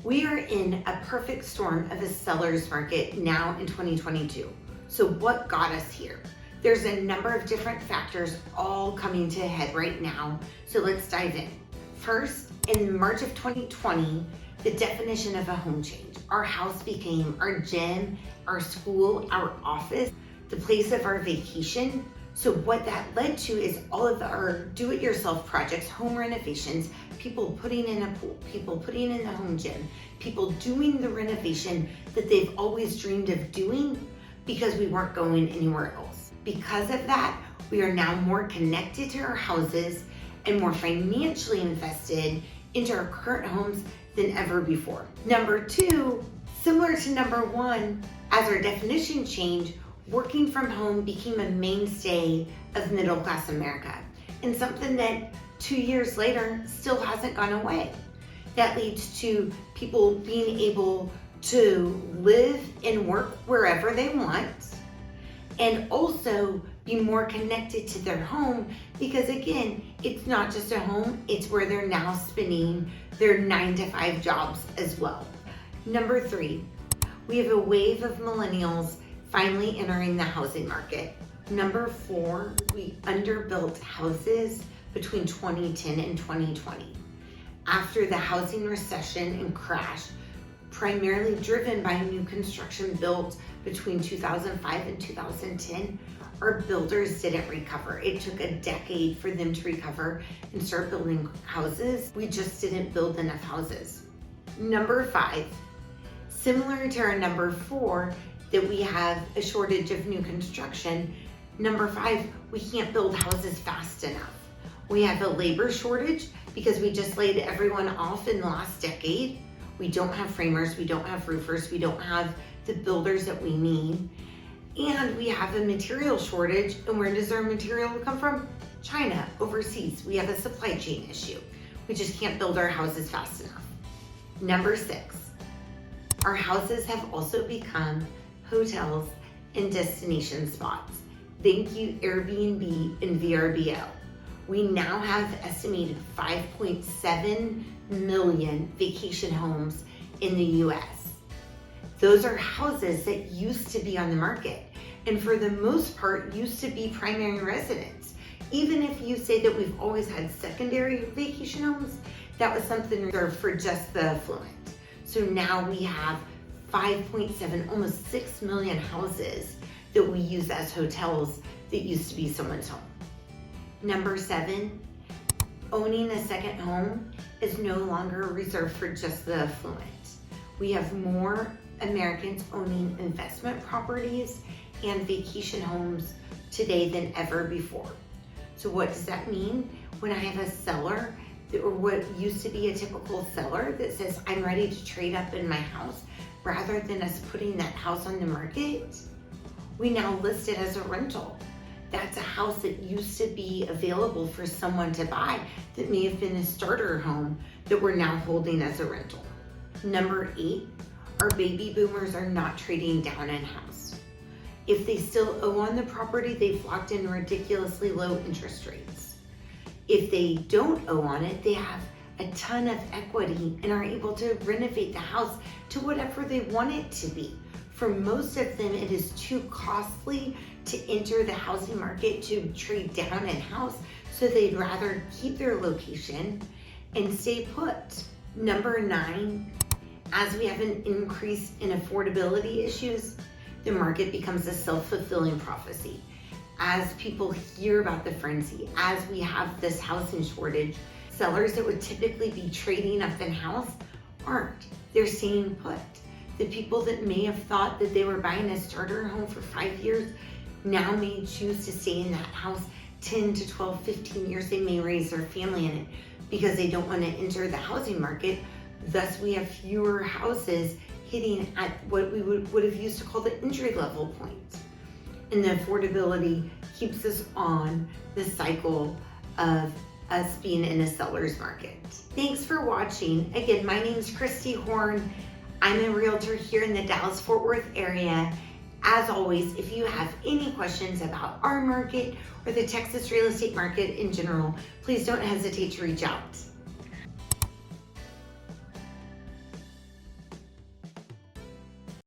We are in a perfect storm of a seller's market now in 2022. So what got us here? There's a number of different factors all coming to a head right now. So let's dive in. First, in March of 2020, the definition of a home changed. Our house became our gym, our school, our office, the place of our vacation. So what that led to is all of our do-it-yourself projects, home renovations, people putting in a pool, people putting in the home gym, people doing the renovation that they've always dreamed of doing because we weren't going anywhere else. Because of that, we are now more connected to our houses and more financially invested into our current homes than ever before. Number two, similar to number one, as our definition changed, working from home became a mainstay of middle-class America, and something that 2 years later still hasn't gone away. That leads to people being able to live and work wherever they want, and also be more connected to their home because, again, it's not just a home, it's where they're now spending their 9-to-5 jobs as well. Number three, we have a wave of millennials finally entering the housing market. Number four, we underbuilt houses between 2010 and 2020. After the housing recession and crash, primarily driven by new construction built between 2005 and 2010, our builders didn't recover. It took a decade for them to recover and start building houses. We just didn't build enough houses. Number five, similar to our number four, that we have a shortage of new construction. Number five, we can't build houses fast enough. We have a labor shortage because we just laid everyone off in the last decade. We don't have framers, we don't have roofers, we don't have the builders that we need. And we have a material shortage, and where does our material come from? China, overseas. We have a supply chain issue. We just can't build our houses fast enough. Number six, our houses have also become hotels and destination spots. Thank you, Airbnb and VRBO. We now have estimated 5.7 million vacation homes in the US. Those are houses that used to be on the market, and for the most part used to be primary residence. Even if you say that we've always had secondary vacation homes, that was something reserved for just the affluent. So now we have 5.7, almost 6 million houses that we use as hotels that used to be someone's home. Number seven, owning a second home is no longer reserved for just the affluent. We have more Americans owning investment properties and vacation homes today than ever before. So what does that mean? When I have a seller, or what used to be a typical seller that says, I'm ready to trade up in my house, rather than us putting that house on the market, we now list it as a rental. That's a house that used to be available for someone to buy that may have been a starter home that we're now holding as a rental. Number eight, our baby boomers are not trading down in house. If they still owe on the property, they've locked in ridiculously low interest rates. If they don't owe on it, they have a ton of equity and are able to renovate the house to whatever they want it to be. For most of them, it is too costly to enter the housing market to trade down in house, so they'd rather keep their location and stay put. Number nine, as we have an increase in affordability issues, the market becomes a self-fulfilling prophecy. As people hear about the frenzy, as we have this housing shortage, sellers that would typically be trading up in house aren't. They're staying put. The people that may have thought that they were buying a starter home for 5 years now may choose to stay in that house 10 to 12, 15 years. They may raise their family in it because they don't want to enter the housing market. Thus, we have fewer houses hitting at what we would have used to call the entry level point. And the affordability keeps us on the cycle of us being in a seller's market. Thanks for watching. Again, my name's Christy Horn. I'm a realtor here in the Dallas-Fort Worth area. As always, if you have any questions about our market or the Texas real estate market in general, please don't hesitate to reach out.